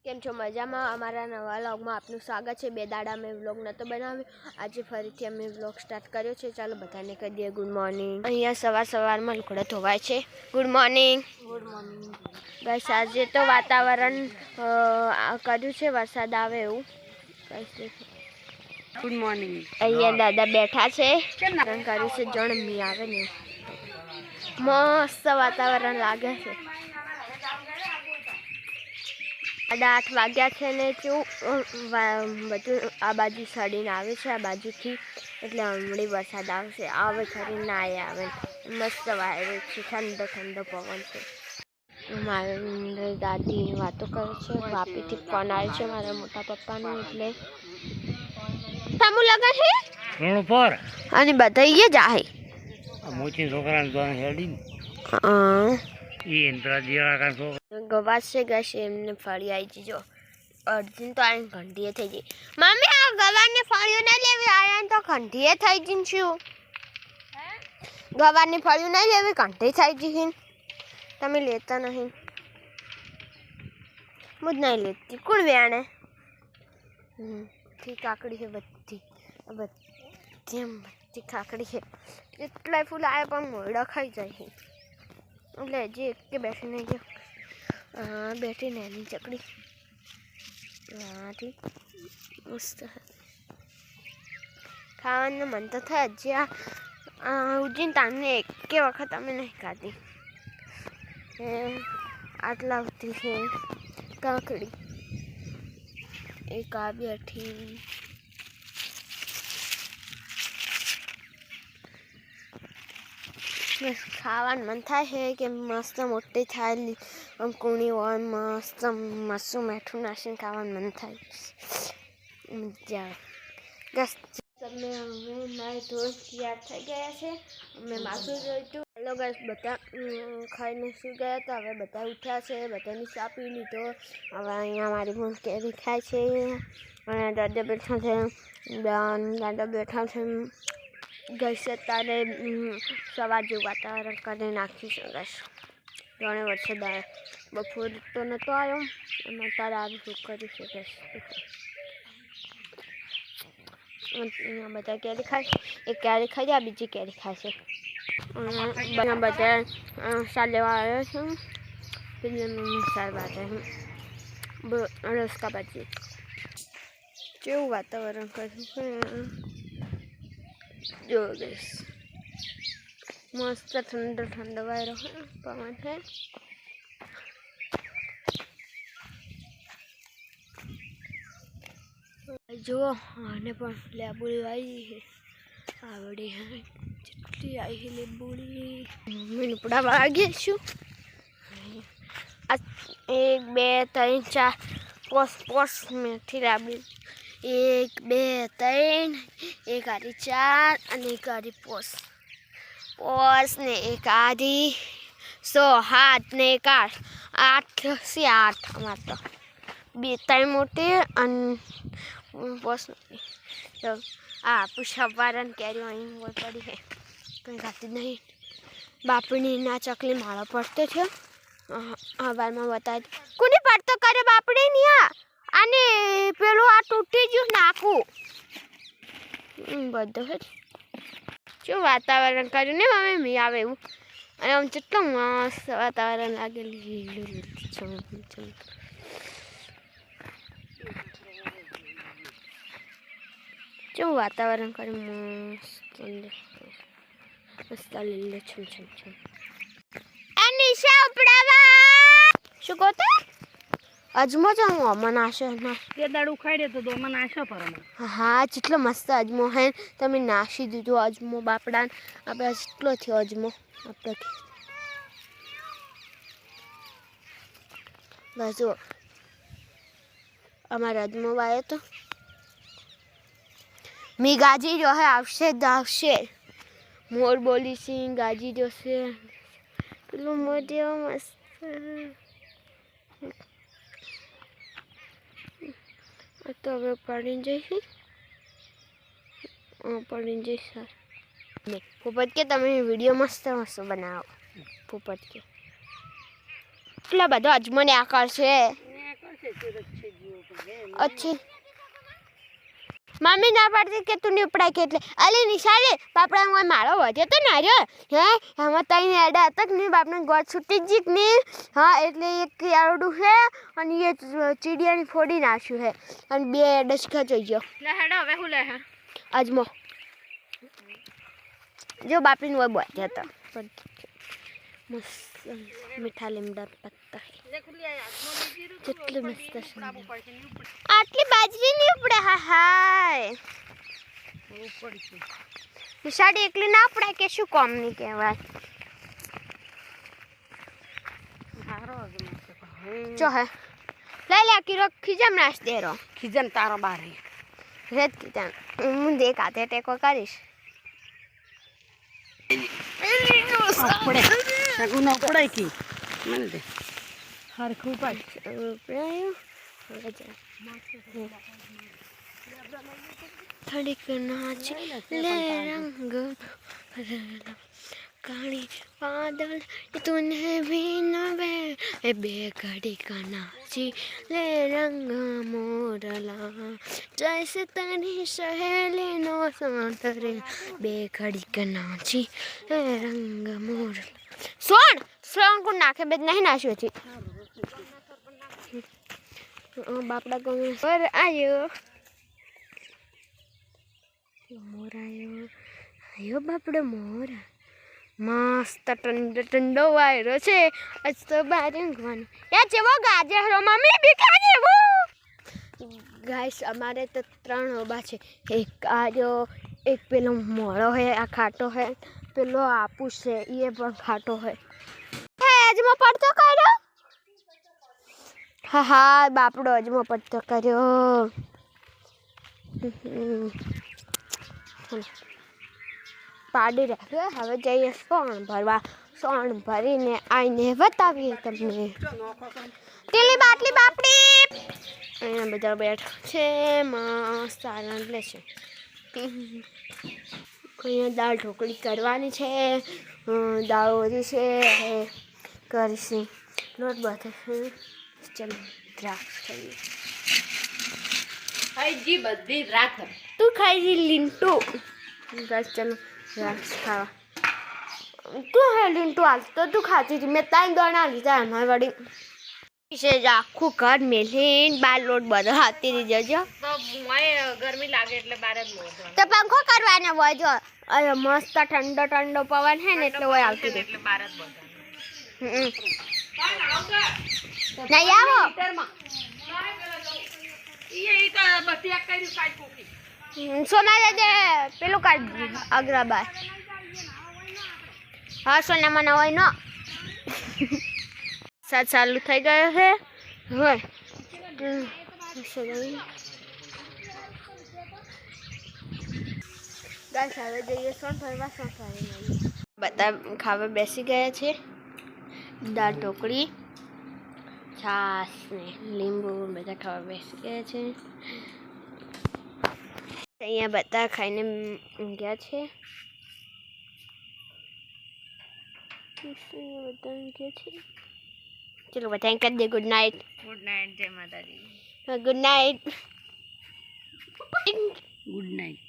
કેમ છો મજામાં? અમારા નવા વ્લોગમાં આપનું સ્વાગત છે। બે દાડા મેં વ્લોગ નહોતો બનાવ્યો, આજે ફરીથી અમે વ્લોગ સ્ટાર્ટ કર્યો છે। ચાલો બધાને કહી દઈએ ગુડ મોર્નિંગ। અહીંયા સવારમાં લુગડા ધોવાય છે। Good morning. Good morning guys. આજે તો વાતાવરણ કર્યું છે વરસાદ આવે એવું। Good morning. અહીંયા દાદા બેઠા છે, કર્યું છે જણ મી આવે ને મસ્ત વાતાવરણ લાગે છે। 8 વાગ્યા છે ને બધું આ બાજુ સડીને આવે છે આ બાજુથી, એટલે હમણાં વરસાદ આવશે। આવે ખરી ના આવે, મસ્ત વાયરો છે, ઠંડો ઠંડો પવન છે। મારી દાદી વાતો કરે છે, વાપીથી ફોન આવે છે મારા મોટા પપ્પાનો, એટલે સામું લગન છે રોડ પર અને બધાઈએ જાહે મોચી છોકરાને જોન હેડી એ ઇન્દ્રા જીરા કા છોકરા ગવાસ છે ગશે એમને ફળી આવી જીજો અર્જુન તો આને ઘંટીએ થઈ ગઈ। મમ્મી આ ગવારની ફળીઓ ના લેવી, આયા તો ઘંટીએ થઈ ગઈ। શું ગવારની ફળીઓ નહીં લેવી, ઘંટી થઈ ગઈ? તમે લેતા નહીં? હું જ નહીં લેતી। કોણ વેણે થી કાકડી છે બધી બધી કાકડી છે, એટલાય ફૂલ આવે પણ મોડા ખાઈ જાય છે, એટલે હજી એક કે બેઠી નહીં ગયો। બેઠી ને એની ચકડી હાથી મસ્ત ખાવાનું મન તો થાય। હજી આ ઉજીને તામને એક વખત અમે નહીં ખાધી। આટલા બધી છે કાકડી, એક આ બેઠી બસ ખાવાનું મન થાય છે કે મસ્ત મોટી થાય આમ કૂણી હોય, મસ્ત મસ્તું મીઠું નાખીને ખાવાનું મન થાય, મજા આવે। તમે હવે નાઈ ધોઈ તૈયાર થઈ ગયા છે, અમે માથું જોઈતું। હેલો ગાઈસ, બધા ખાઈને સુઈ ગયા હતા, હવે બધા ઉઠ્યા છે, બધાની ચા પી લીધો। હવે અહીંયા મારી બોન કેરી ખાય છે અને દાદા બેઠા છે, દાદા બેઠા છે। ગઈશ તારે સવાર જેવું વાતાવરણ કરી નાખ્યું છે ગઈશ, જાણે વરસાદ આવે। બપોર તો નહોતો આવ્યો અને અત્યારે આવી શું કર્યું છે ગઈશ। અહીંયા બધા કેરી ખાય, એક કેરી ખાઈ જાય, બીજી કેરી ખાય છે। બધા શાક લેવા આવ્યો છું, સાર બાજે રસ્તા બાજુ કેવું વાતાવરણ કર્યું છે જો ગઈશ, મસ્ત ઠંડો ઠંડો વાયરો પવન છે। જુઓ આને પણ લેબુડી આવી છે, આવડી જેટલી આવી છે લેબુડી। મમ્મીને પડાવવા વાગીએ છું। 1 2 3 4 પોસ મેથી લાવી, 1 2 3 એક આરી 4 અને એક આરી પોસ ને એક આરી 6 7 ને એક 8 છે 8 અમારે તો 2 3 મોટી અને પોસ તો આ પુષ્પવારન કેરી અહીં પડી છે, કંઈ ખાતી નહીં। બાપડી ના ચકલી માળો પડતો છે, હવારમાં બતાવી કોની પડતો કરે બાપડી ની અને પેલું આ તૂટી ગયું નાખું બધું જ શું વાતાવરણ કર્યું ને મમ્મી મી આવે એવું, અને આમ કેટલું મસ્ત વાતાવરણ લાગે, લીલું લીલું શું વાતાવરણ કર્યું મસ્ત લીલું છમ શું કહો તો અજમો જ હું અમન આશો તે દાડું ખાઈ દે તો મને આશા પર હા જેટલો મસ્ત અજમો હે, તમે નાખી દીધો અજમો બાપડા, આપણે જેટલો થયો અજમો આપણે બસ જો અમારે અજમો વાયો તો મી ગાજી જો હે આવશે જ આવશે। મોર બોલી સિંહ ગાજી જોશે, પેલું મોઢે મસ્ત તો હવે પડીને જઈશું, પડીને જઈશ સર પોપટ કે તમે વિડીયો મસ્ત મસ્ત બનાવો। પોપટ કે એટલા બધા અજમો ને આકર્ષે अच्छी मम्मी ना पाड़ती के तू नहीं उपड़ा के એટલે અલી નિશાળે બાપડા હું મારો વધ્યો તો ને આર્યો હે આમાં તઈ એડા તક ની બાપને ગોળ છૂટી જીક ને હા એટલે એક આવડું છે અને એ ચીડિયાની ફોડી નાખ્યું છે અને બે ડસકા જોઈ ગયો લે હેડો હવે હું લે હા અજમો જો બાપીને હોય બોધ્યા તો મસ્ત મીઠા લીમડા પત્તા કેટલું મસ્ત આટલી બાજરી નહીં ઉપડે હા હાય નિશાળી એકલી ના ઉપડે કે શું કોમ નહીં કહેવાય જો હે લઈ લે કિલો ખીજમ નાશ દે રો ખીજમ તારો બાર રેત ખીજમ હું દેખ આતે ટેકો કરીશ પડે સગુના પડાય કી મને દે હરખું પડ ઉપડાયો थड़क नाच ले रंग काली बादल तूने भी नवे बेघड़ी का नाची ले रंग मोरला जैसे तेरी सहेली नो सांतरे बेघड़ी का नाची ले रंग मोरला सोन सोन को नाके बेद नहीं नाची थी बापड़ा को पर आयो मोर आयो बापड़ो मोर मस्त ठंडो ठंडो वायरो छे आज तो बाहर ઊંઘવાનું या જેવો ગાજરો મમ્મી ભીખાજી वो गाइस हमारे तो 3 ઓબા છે એક આજો એક પેલો મોળો है આ ખાટો है પેલો આપુસ છે ये પણ ખાટો है અજમો પડતો કર્યો હા હા બાપડો અજમો પડતો કર્યો પાડી રાખ્યો હવે જઈએ સોણ ભરવા સોણ ભરીને આઈને બતાવીએ તમને તેલી બાટલી બાપડી અહીંયા બધા બેઠા છે મસ્ત આનંદ લે છે અહીંયા દાળ ઢોકળી કરવાની છે દાળ ઓછી છે કરીશું લોટ બાંધે છે ચલો દ્રાક્ષ ખાઈએ ખાઈજી બધી રાત તું ખાઈજી લીંટુ બસ ચલો દ્રાક્ષ ખાવા તું હે લીંટુ હાલ તો તું ખાતી હતી મેં 3 દોણા લીધા એમાં વળી છે આખું ઘર મેલીને બાર લોટ બધો હાથી દીધો જો તો મોય ગરમી લાગે એટલે બાર જ મોઢો તો પંખો કરવાનો હોય જો અરે મસ્ત ઠંડો ઠંડો પવન હે ને એટલે હોય આવતી રહે એટલે બાર જ મોઢો નહીં આવો સોના દે પેલું કાઢ અગ્રબાર હા સોના મને હોય ન સાત ચાલુ થઈ ગયો છે હોય ગાઈસ હવે જઈએ સોન ફરવા બધા ખાવા બેસી ગયા છે દાળ ઢોકળી છાસ ને લીંબુ બધા ખાવા બેસી ગયા છે અહીંયા બધા ખાઈને ગયા છે ચલો બધા કરી દે ગુડ નાઇટ જય માતાજી ગુડ નાઇટ ગુડ નાઇટ